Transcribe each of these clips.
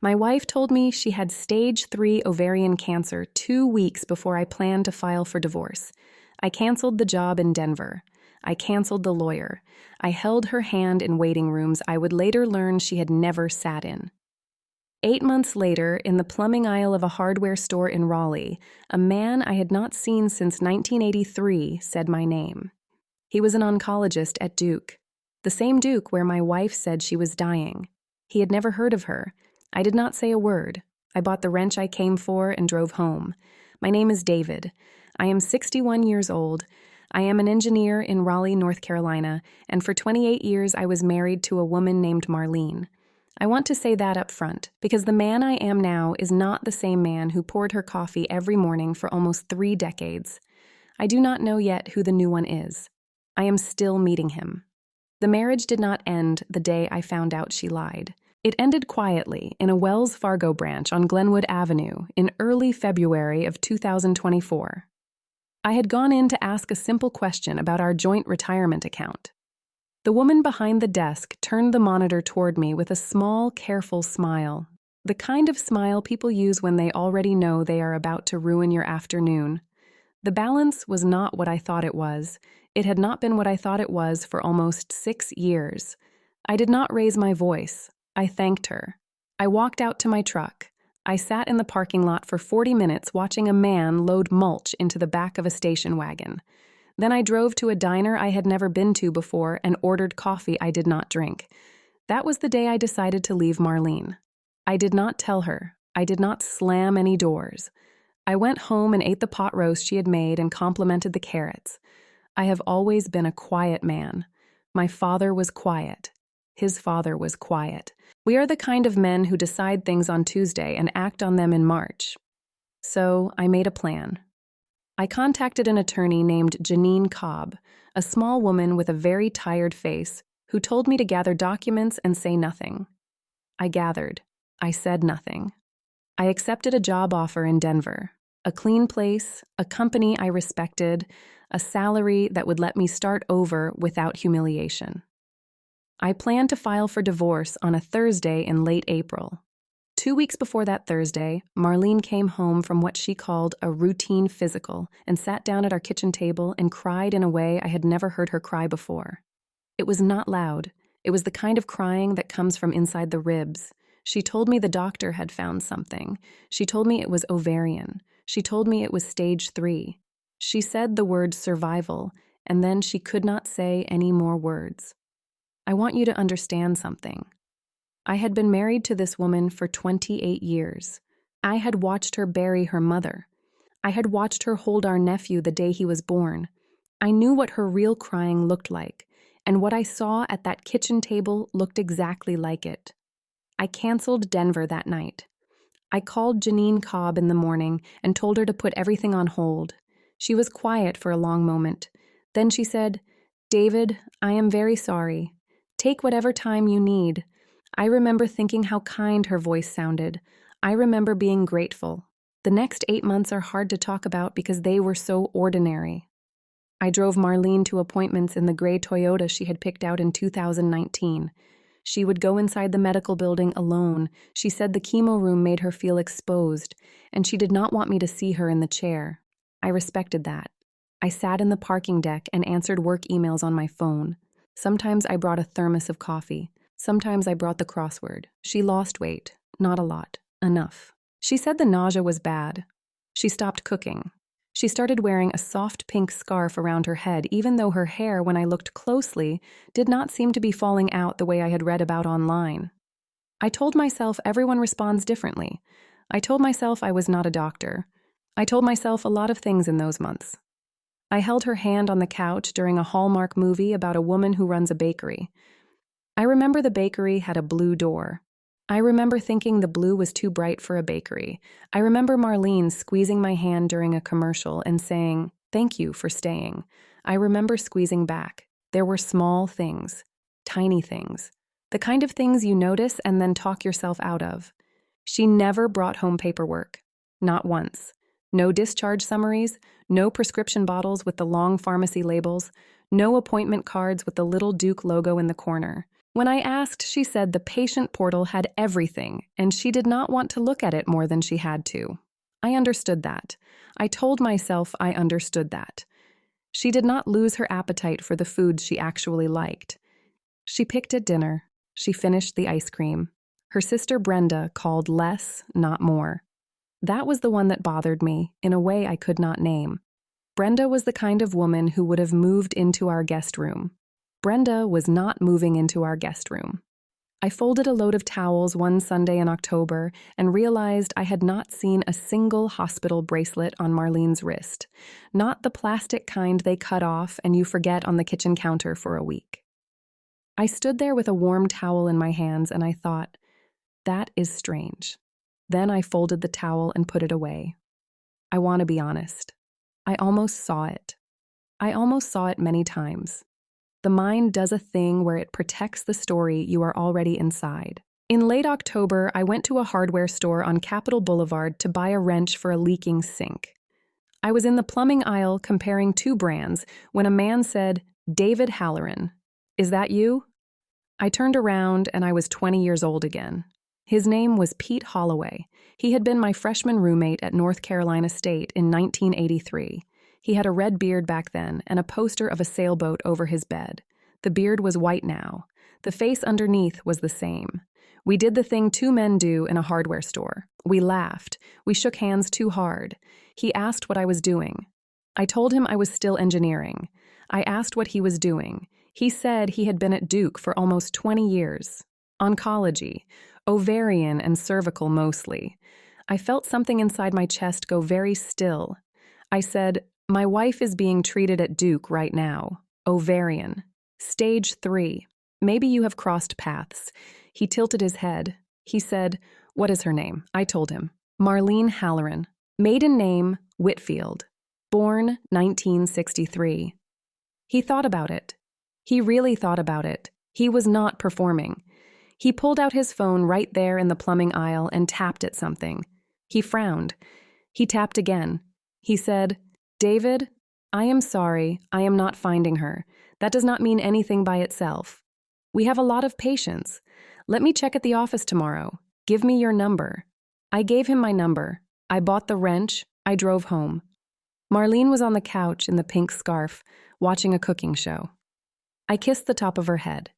My wife told me she had stage 3 ovarian cancer 2 weeks before I planned to file for divorce. I canceled the job in Denver. I canceled the lawyer. I held her hand in waiting rooms I would later learn she had never sat in. 8 months later, in the plumbing aisle of a hardware store in Raleigh, a man I had not seen since 1983 said my name. He was an oncologist at Duke, the same Duke where my wife said she was dying. He had never heard of her. I did not say a word. I bought the wrench I came for and drove home. My name is David. I am 61 years old. I am an engineer in Raleigh, North Carolina, and for 28 years I was married to a woman named Marlene. I want to say that up front, because the man I am now is not the same man who poured her coffee every morning for almost 3 decades. I do not know yet who the new one is. I am still meeting him. The marriage did not end the day I found out she lied. It ended quietly in a Wells Fargo branch on Glenwood Avenue in early February of 2024. I had gone in to ask a simple question about our joint retirement account. The woman behind the desk turned the monitor toward me with a small, careful smile, the kind of smile people use when they already know they are about to ruin your afternoon. The balance was not what I thought it was. It had not been what I thought it was for almost 6 years. I did not raise my voice. I thanked her. I walked out to my truck. I sat in the parking lot for 40 minutes watching a man load mulch into the back of a station wagon. Then I drove to a diner I had never been to before and ordered coffee I did not drink. That was the day I decided to leave Marlene. I did not tell her. I did not slam any doors. I went home and ate the pot roast she had made and complimented the carrots. I have always been a quiet man. My father was quiet. His father was quiet. We are the kind of men who decide things on Tuesday and act on them in March. So I made a plan. I contacted an attorney named Janine Cobb, a small woman with a very tired face, who told me to gather documents and say nothing. I gathered. I said nothing. I accepted a job offer in Denver, a clean place, a company I respected, a salary that would let me start over without humiliation. I planned to file for divorce on a Thursday in late April. 2 weeks before that Thursday, Marlene came home from what she called a routine physical and sat down at our kitchen table and cried in a way I had never heard her cry before. It was not loud. It was the kind of crying that comes from inside the ribs. She told me the doctor had found something. She told me it was ovarian. She told me it was stage 3. She said the word survival, and then she could not say any more words. I want you to understand something. I had been married to this woman for 28 years. I had watched her bury her mother. I had watched her hold our nephew the day he was born. I knew what her real crying looked like, and what I saw at that kitchen table looked exactly like it. I canceled Denver that night. I called Janine Cobb in the morning and told her to put everything on hold. She was quiet for a long moment. Then she said, "David, I am very sorry. Take whatever time you need." I remember thinking how kind her voice sounded. I remember being grateful. The next 8 months are hard to talk about because they were so ordinary. I drove Marlene to appointments in the gray Toyota she had picked out in 2019. She would go inside the medical building alone. She said the chemo room made her feel exposed, and she did not want me to see her in the chair. I respected that. I sat in the parking deck and answered work emails on my phone. Sometimes I brought a thermos of coffee. Sometimes I brought the crossword. She lost weight. Not a lot. Enough. She said the nausea was bad. She stopped cooking. She started wearing a soft pink scarf around her head, even though her hair, when I looked closely, did not seem to be falling out the way I had read about online. I told myself everyone responds differently. I told myself I was not a doctor. I told myself a lot of things in those months. I held her hand on the couch during a Hallmark movie about a woman who runs a bakery. I remember the bakery had a blue door. I remember thinking the blue was too bright for a bakery. I remember Marlene squeezing my hand during a commercial and saying, "Thank you for staying." I remember squeezing back. There were small things, tiny things, the kind of things you notice and then talk yourself out of. She never brought home paperwork. Not once. No discharge summaries, no prescription bottles with the long pharmacy labels, no appointment cards with the little Duke logo in the corner. When I asked, she said the patient portal had everything, and she did not want to look at it more than she had to. I understood that. I told myself I understood that. She did not lose her appetite for the foods she actually liked. She picked at dinner. She finished the ice cream. Her sister Brenda called less, not more. That was the one that bothered me, in a way I could not name. Brenda was the kind of woman who would have moved into our guest room. Brenda was not moving into our guest room. I folded a load of towels one Sunday in October and realized I had not seen a single hospital bracelet on Marlene's wrist, not the plastic kind they cut off and you forget on the kitchen counter for a week. I stood there with a warm towel in my hands and I thought, that is strange. Then I folded the towel and put it away. I want to be honest. I almost saw it. I almost saw it many times. The mind does a thing where it protects the story you are already inside. In late October, I went to a hardware store on Capitol Boulevard to buy a wrench for a leaking sink. I was in the plumbing aisle comparing two brands when a man said, "David Halloran, is that you?" I turned around and I was 20 years old again. His name was Pete Holloway. He had been my freshman roommate at North Carolina State in 1983. He had a red beard back then and a poster of a sailboat over his bed. The beard was white now. The face underneath was the same. We did the thing two men do in a hardware store. We laughed. We shook hands too hard. He asked what I was doing. I told him I was still engineering. I asked what he was doing. He said he had been at Duke for almost 20 years. Oncology, ovarian and cervical mostly. I felt something inside my chest go very still. I said, "My wife is being treated at Duke right now. Ovarian. Stage 3. Maybe you have crossed paths." He tilted his head. He said, "What is her name?" I told him. "Marlene Halloran. Maiden name, Whitfield. Born 1963. He thought about it. He really thought about it. He was not performing. He pulled out his phone right there in the plumbing aisle and tapped at something. He frowned. He tapped again. He said, "David, I am sorry, I am not finding her. That does not mean anything by itself. We have a lot of patients. Let me check at the office tomorrow. Give me your number." I gave him my number. I bought the wrench. I drove home. Marlene was on the couch in the pink scarf, watching a cooking show. I kissed the top of her head.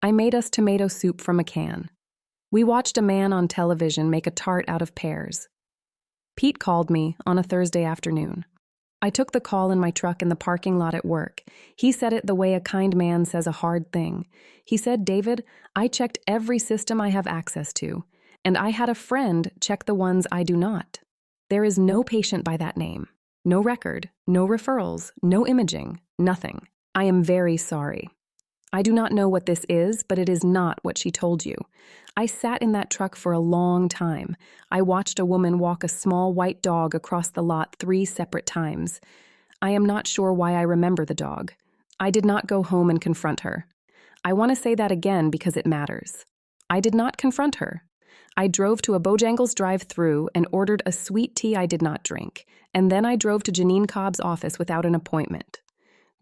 I made us tomato soup from a can. We watched a man on television make a tart out of pears. Pete called me on a Thursday afternoon. I took the call in my truck in the parking lot at work. He said it the way a kind man says a hard thing. He said, "David, I checked every system I have access to, and I had a friend check the ones I do not. There is no patient by that name. No record, no referrals, no imaging, nothing. I am very sorry. I do not know what this is, but it is not what she told you. I sat in that truck for a long time. I watched a woman walk a small white dog across the lot 3 separate times. I am not sure why I remember the dog. I did not go home and confront her. I want to say that again because it matters. I did not confront her. I drove to a Bojangles drive-thru and ordered a sweet tea I did not drink, and then I drove to Janine Cobb's office without an appointment.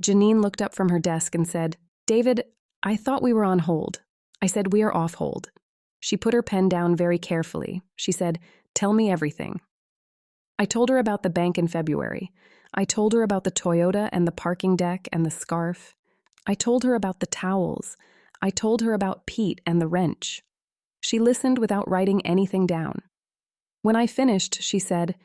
Janine looked up from her desk and said, "David, I thought we were on hold." I said, "We are off hold." She put her pen down very carefully. She said, "Tell me everything." I told her about the bank in February. I told her about the Toyota and the parking deck and the scarf. I told her about the towels. I told her about Pete and the wrench. She listened without writing anything down. When I finished, she said,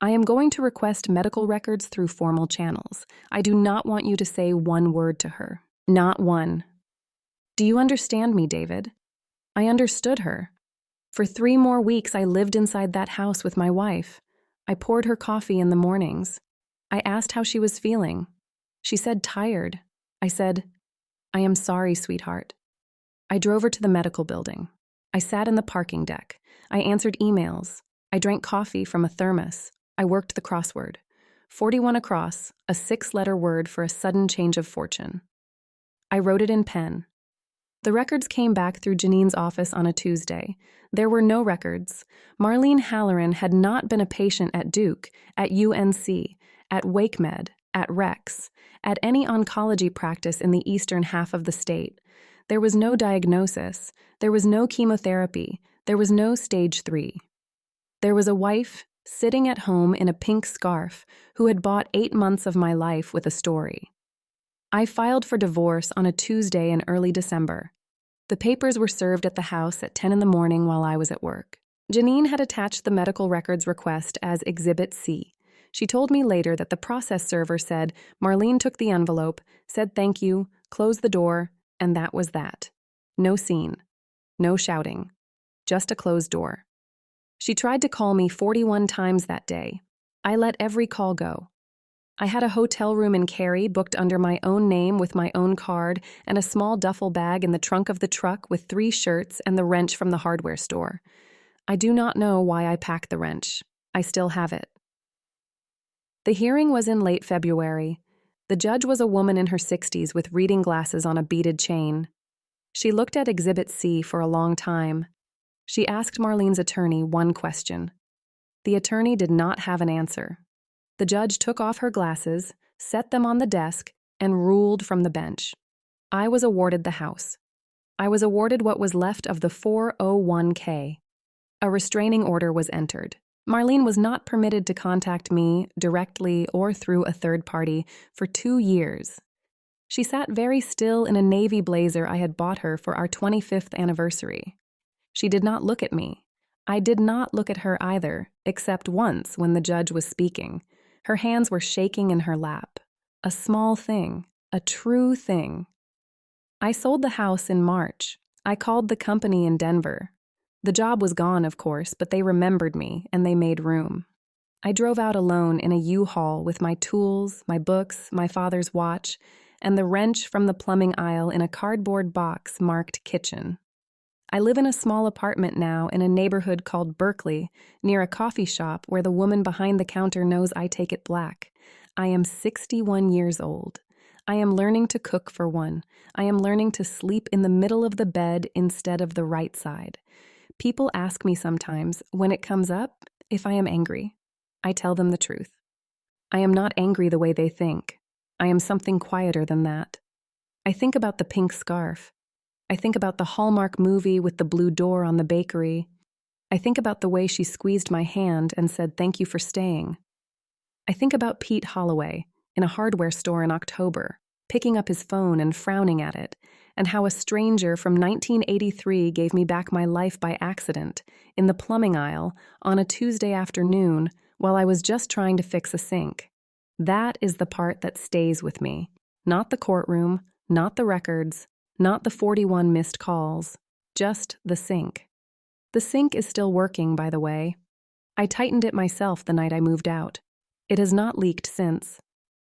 "I am going to request medical records through formal channels. I do not want you to say one word to her. Not one." Do you understand me, David? I understood her. For 3 more weeks, I lived inside that house with my wife. I poured her coffee in the mornings. I asked how she was feeling. She said tired. I said, "I am sorry, sweetheart." I drove her to the medical building. I sat in the parking deck. I answered emails. I drank coffee from a thermos. I worked the crossword. 41 across, a 6-letter word for a sudden change of fortune. I wrote it in pen. The records came back through Janine's office on a Tuesday. There were no records. Marlene Halloran had not been a patient at Duke, at UNC, at WakeMed, at Rex, at any oncology practice in the eastern half of the state. There was no diagnosis. There was no chemotherapy. There was no stage 3. There was a wife sitting at home in a pink scarf who had bought 8 months of my life with a story. I filed for divorce on a Tuesday in early December. The papers were served at the house at 10 in the morning while I was at work. Janine had attached the medical records request as Exhibit C. She told me later that the process server said Marlene took the envelope, said thank you, closed the door, and that was that. No scene. No shouting. Just a closed door. She tried to call me 41 times that day. I let every call go. I had a hotel room in Cary booked under my own name with my own card and a small duffel bag in the trunk of the truck with 3 shirts and the wrench from the hardware store. I do not know why I packed the wrench. I still have it. The hearing was in late February. The judge was a woman in her 60s with reading glasses on a beaded chain. She looked at Exhibit C for a long time. She asked Marlene's attorney one question. The attorney did not have an answer. The judge took off her glasses, set them on the desk, and ruled from the bench. I was awarded the house. I was awarded what was left of the 401k. A restraining order was entered. Marlene was not permitted to contact me directly or through a third party for 2 years. She sat very still in a navy blazer I had bought her for our 25th anniversary. She did not look at me. I did not look at her either, except once when the judge was speaking. Her hands were shaking in her lap. A small thing, a true thing. I sold the house in March. I called the company in Denver. The job was gone, of course, but they remembered me and they made room. I drove out alone in a U-Haul with my tools, my books, my father's watch, and the wrench from the plumbing aisle in a cardboard box marked kitchen. I live in a small apartment now in a neighborhood called Berkeley, near a coffee shop where the woman behind the counter knows I take it black. I am 61 years old. I am learning to cook for one. I am learning to sleep in the middle of the bed instead of the right side. People ask me sometimes, when it comes up, if I am angry. I tell them the truth. I am not angry the way they think. I am something quieter than that. I think about the pink scarf. I think about the Hallmark movie with the blue door on the bakery. I think about the way she squeezed my hand and said thank you for staying. I think about Pete Holloway in a hardware store in October, picking up his phone and frowning at it, and how a stranger from 1983 gave me back my life by accident in the plumbing aisle on a Tuesday afternoon while I was just trying to fix a sink. That is the part that stays with me, not the courtroom, not the records, not the 41 missed calls, just the sink. The sink is still working, by the way. I tightened it myself the night I moved out. It has not leaked since.